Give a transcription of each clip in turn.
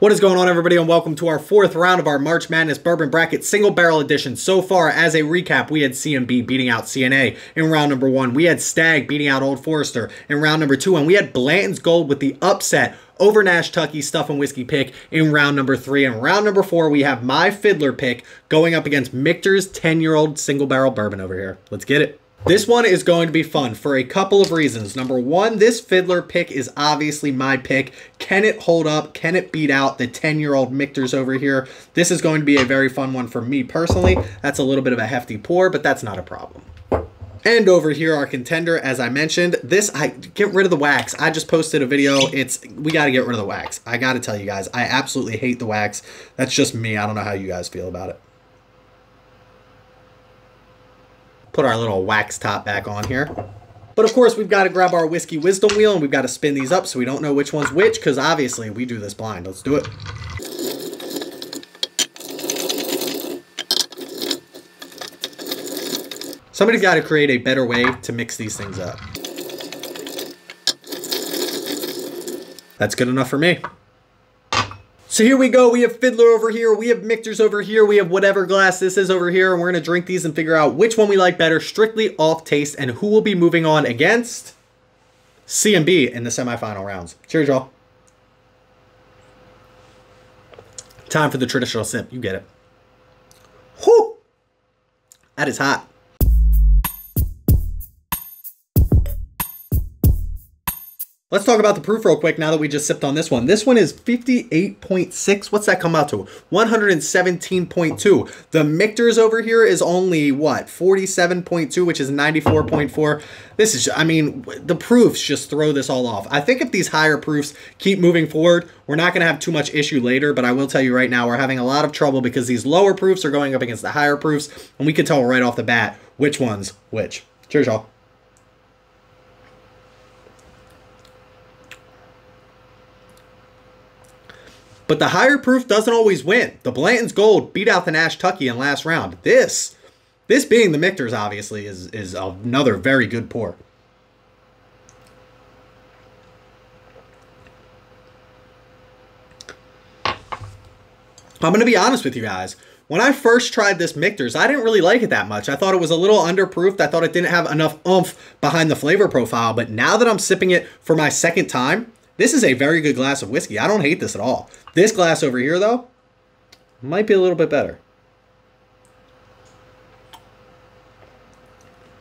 What is going on, everybody, and welcome to our fourth round of our March Madness Bourbon Bracket Single Barrel Edition. So far, as a recap, we had CMB beating out CNA in round number 1. We had Stag beating out Old Forester in round number 2. And we had Blanton's Gold with the upset over Nash Tucky Stuff and Whiskey pick in round number 3. And round number 4, we have my Fiddler pick going up against Michter's 10-year-old Single Barrel Bourbon over here. Let's get it. This one is going to be fun for a couple of reasons. Number one, this Fiddler pick is obviously my pick. Can it hold up? Can it beat out the 10-year-old Michter's over here? This is going to be a very fun one for me personally. That's a little bit of a hefty pour, but that's not a problem. And over here, our contender, as I mentioned, get rid of the wax. I just posted a video. We got to get rid of the wax. I got to tell you guys, I absolutely hate the wax. That's just me. I don't know how you guys feel about it. Put our little wax top back on here. But of course, we've got to grab our whiskey wisdom wheel and we've got to spin these up so we don't know which one's which, because obviously we do this blind. Let's do it. Somebody's got to create a better way to mix these things up. That's good enough for me. So here we go. We have Fiddler over here. We have Michter's over here. We have whatever glass this is over here. And we're going to drink these and figure out which one we like better, strictly off taste, and who will be moving on against CMB in the semifinal rounds. Cheers, y'all. Time for the traditional sip. You get it. Whew! That is hot. Let's talk about the proof real quick now that we just sipped on this one. This one is 58.6. What's that come out to? 117.2. The Michter's over here is only, what, 47.2, which is 94.4. This is, I mean, the proofs just throw this all off. I think if these higher proofs keep moving forward, we're not going to have too much issue later, but I will tell you right now, we're having a lot of trouble because these lower proofs are going up against the higher proofs, and we can tell right off the bat which one's which. Cheers, y'all. But the higher proof doesn't always win. The Blanton's Gold beat out the Nash Tucky in last round. This being the Michter's, obviously, is another very good pour. I'm going to be honest with you guys. When I first tried this Michter's, I didn't really like it that much. I thought it was a little underproofed. I thought it didn't have enough oomph behind the flavor profile. But now that I'm sipping it for my second time, this is a very good glass of whiskey. I don't hate this at all. This glass over here, though, might be a little bit better.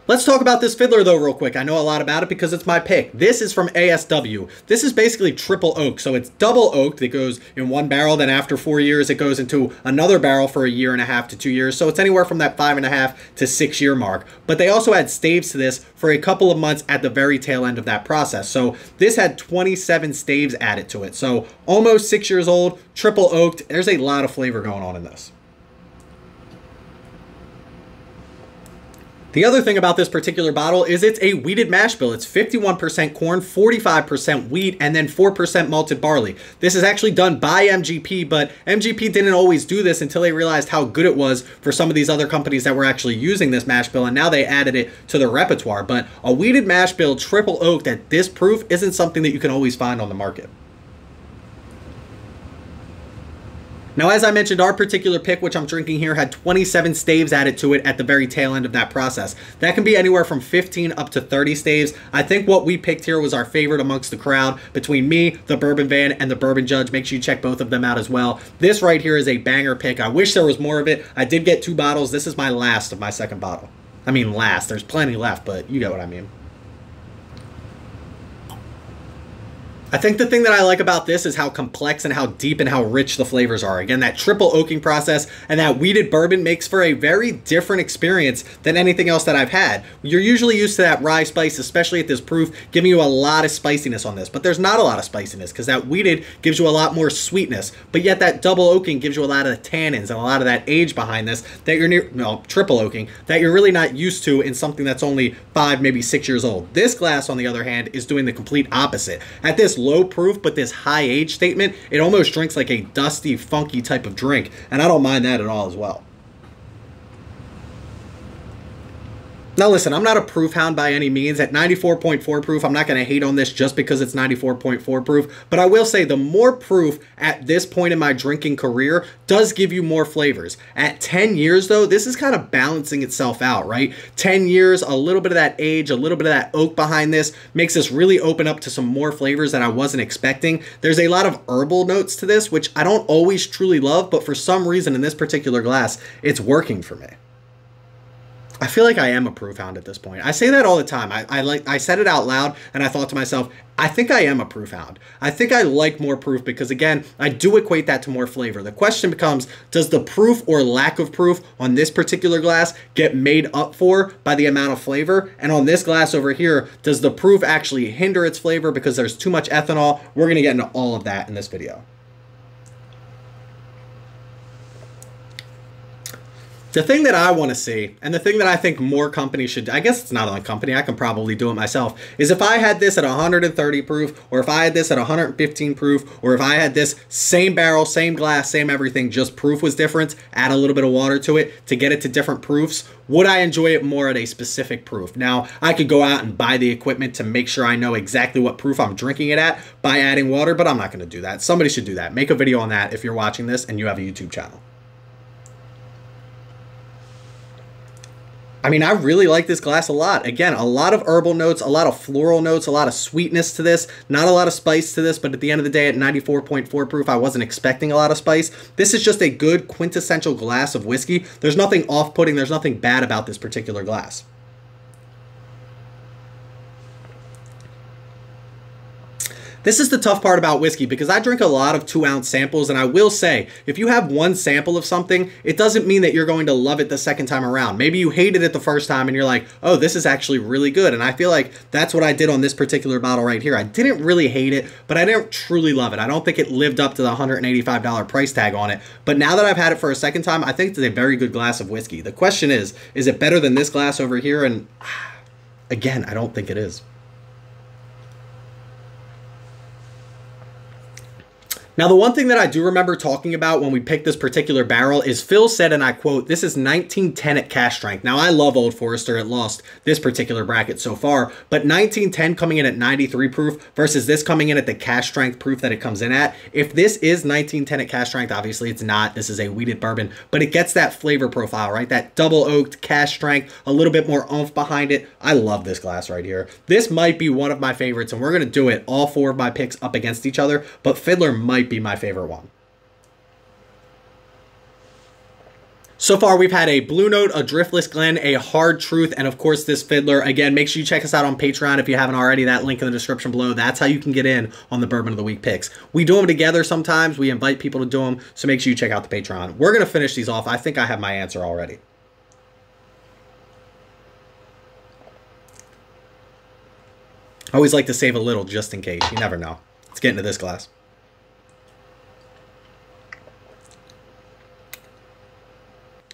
Let's talk about this Fiddler, though, real quick. I know a lot about it because it's my pick. This is from ASW. This is basically triple oak. So it's double oaked. It goes in one barrel. Then after 4 years, it goes into another barrel for 1.5 to 2 years. So it's anywhere from that 5.5 to 6 year mark. But they also add staves to this for a couple of months at the very tail end of that process. So this had 27 staves added to it. So almost 6 years old, triple oaked. There's a lot of flavor going on in this. The other thing about this particular bottle is it's a wheated mash bill. It's 51% corn, 45% wheat, and then 4% malted barley. This is actually done by MGP, but MGP didn't always do this until they realized how good it was for some of these other companies that were actually using this mash bill, and now they added it to their repertoire. But a wheated mash bill triple oaked at this proof isn't something that you can always find on the market. Now, as I mentioned, our particular pick, which I'm drinking here, had 27 staves added to it at the very tail end of that process. That can be anywhere from 15 up to 30 staves. I think what we picked here was our favorite amongst the crowd between me, the Bourbon Van, and the Bourbon Judge. Make sure you check both of them out as well. This right here is a banger pick. I wish there was more of it. I did get 2 bottles. This is my last of my second bottle. I mean last. There's plenty left, but you get what I mean. I think the thing that I like about this is how complex and how deep and how rich the flavors are. Again, that triple oaking process and that wheated bourbon makes for a very different experience than anything else that I've had. You're usually used to that rye spice, especially at this proof, giving you a lot of spiciness on this. But there's not a lot of spiciness because that wheated gives you a lot more sweetness. But yet that double oaking gives you a lot of the tannins and a lot of that age behind this that you're triple oaking, that you're really not used to in something that's only 5, maybe 6 years old. This glass, on the other hand, is doing the complete opposite. At this low proof but this high age statement, it almost drinks like a dusty, funky type of drink, and I don't mind that at all as well. Now listen, I'm not a proof hound by any means. At 94.4 proof, I'm not going to hate on this just because it's 94.4 proof, but I will say the more proof at this point in my drinking career does give you more flavors. At 10 years though, this is kind of balancing itself out, right? 10 years, a little bit of that age, a little bit of that oak behind this makes this really open up to some more flavors that I wasn't expecting. There's a lot of herbal notes to this, which I don't always truly love, but for some reason in this particular glass, it's working for me. I feel like I am a proof hound at this point. I say that all the time. I said it out loud and I thought to myself, I think I am a proof hound. I think I like more proof because, again, I do equate that to more flavor. The question becomes, does the proof or lack of proof on this particular glass get made up for by the amount of flavor? And on this glass over here, does the proof actually hinder its flavor because there's too much ethanol? We're going to get into all of that in this video. The thing that I want to see, and the thing that I think more companies should, I guess it's not on a company, I can probably do it myself, is if I had this at 130 proof, or if I had this at 115 proof, or if I had this same barrel, same glass, same everything, just proof was different, add a little bit of water to it to get it to different proofs, would I enjoy it more at a specific proof? Now, I could go out and buy the equipment to make sure I know exactly what proof I'm drinking it at by adding water, but I'm not going to do that. Somebody should do that. Make a video on that if you're watching this and you have a YouTube channel. I mean, I really like this glass a lot. Again, a lot of herbal notes, a lot of floral notes, a lot of sweetness to this, not a lot of spice to this, but at the end of the day, at 94.4 proof, I wasn't expecting a lot of spice. This is just a good quintessential glass of whiskey. There's nothing off-putting, there's nothing bad about this particular glass. This is the tough part about whiskey because I drink a lot of 2-ounce samples, and I will say, if you have one sample of something, it doesn't mean that you're going to love it the second time around. Maybe you hated it the first time and you're like, oh, this is actually really good. And I feel like that's what I did on this particular bottle right here. I didn't really hate it, but I didn't truly love it. I don't think it lived up to the $185 price tag on it. But now that I've had it for a second time, I think it's a very good glass of whiskey. The question is it better than this glass over here? And again, I don't think it is. Now, the one thing that I do remember talking about when we picked this particular barrel is Phil said, and I quote, this is 1910 at cask strength. Now, I love Old Forester. It lost this particular bracket so far, but 1910 coming in at 93 proof versus this coming in at the cask strength proof that it comes in at. If this is 1910 at cask strength, obviously it's not. This is a wheated bourbon, but it gets that flavor profile, right? That double oaked cask strength, a little bit more oomph behind it. I love this glass right here. This might be one of my favorites, and we're going to do it all 4 of my picks up against each other, but Fiddler might be my favorite one. So far, we've had a Blue Note, a Driftless Glen, a Hard Truth, and of course this Fiddler. Again, make sure you check us out on Patreon if you haven't already. That link in the description below. That's how you can get in on the Bourbon of the Week picks. We do them together sometimes. We invite people to do them, so make sure you check out the Patreon. We're going to finish these off. I think I have my answer already. I always like to save a little just in case. You never know. Let's get into this glass.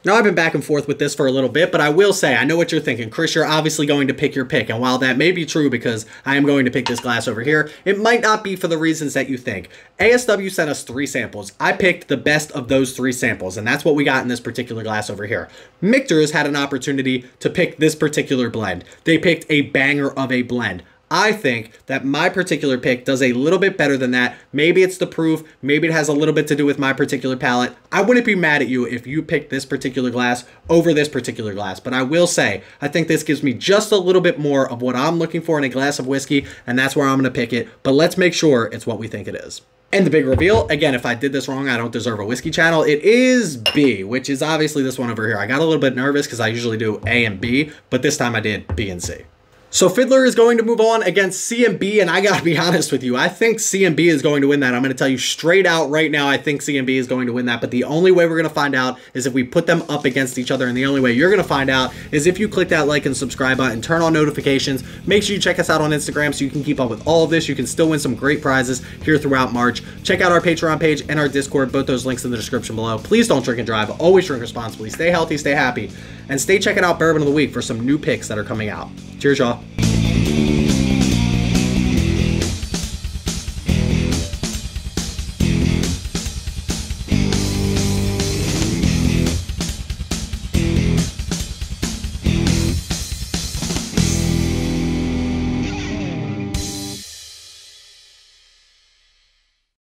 Now, I've been back and forth with this for a little bit, but I will say, I know what you're thinking. Chris, you're obviously going to pick your pick, and while that may be true because I am going to pick this glass over here, it might not be for the reasons that you think. ASW sent us 3 samples. I picked the best of those 3 samples, and that's what we got in this particular glass over here. Michter's had an opportunity to pick this particular blend. They picked a banger of a blend. I think that my particular pick does a little bit better than that. Maybe it's the proof. Maybe it has a little bit to do with my particular palate. I wouldn't be mad at you if you picked this particular glass over this particular glass. But I will say, I think this gives me just a little bit more of what I'm looking for in a glass of whiskey, and that's where I'm going to pick it. But let's make sure it's what we think it is. And the big reveal, again, if I did this wrong, I don't deserve a whiskey channel. It is B, which is obviously this one over here. I got a little bit nervous because I usually do A and B, but this time I did B and C. So Fiddler is going to move on against C and B, and I gotta be honest with you, I think C and B is going to win that. I'm going to tell you straight out right now, I think C and B is going to win that, but the only way we're going to find out is if we put them up against each other, and the only way you're going to find out is if you click that like and subscribe button, turn on notifications, make sure you check us out on Instagram so you can keep up with all of this. You can still win some great prizes here throughout March. Check out our Patreon page and our Discord, both those links in the description below. Please don't drink and drive, always drink responsibly, stay healthy, stay happy, and stay checking out Bourbon of the Week for some new picks that are coming out. Cheers, y'all.